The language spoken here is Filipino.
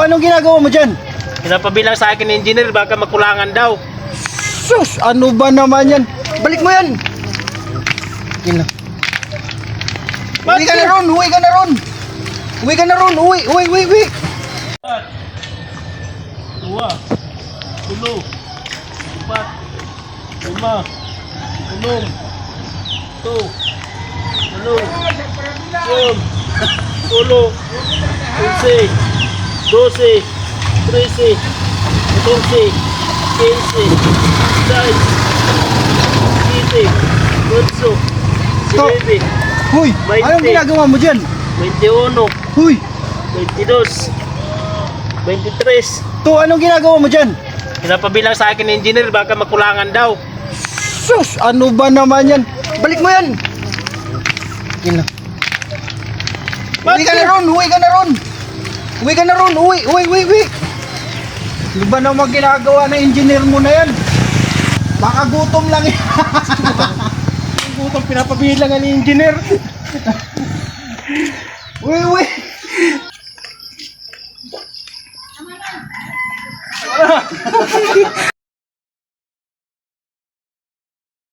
Anong ginagawa mo dyan? Pinapabilang sa akin ng engineer, baka makulangan daw. Sus, ano ba naman yan? Balik mo yan! Yun na. Uwi ka na ron! Uwi ka na ron! Uwi ka na ron! Uwi! Uwi! Uwi! Uwi! Dua, tulo, empat, lima, enam, tujuh, enam, siyam, ulo, 11, 12, 13, 14, 15, 16, 17, 18, Huy! 20. Anong ginagawa mo dyan? 21, Huy! 22, 23. To, anong ginagawa mo dyan? Pinapabilang sa akin ng engineer, baka makulangan daw. Sus, ano ba naman yan? Balik mo yan! Yun na. Uwi ka na ron! Uwi ka na ron! Uwi ka na ron! Uwi! Uwi! Uwi! Uwi! Ano ba naman ginagawa ng engineer mo na yan? Baka gutom lang yan. Gutom, pinapabilang ng engineer. Uwi! Uwi!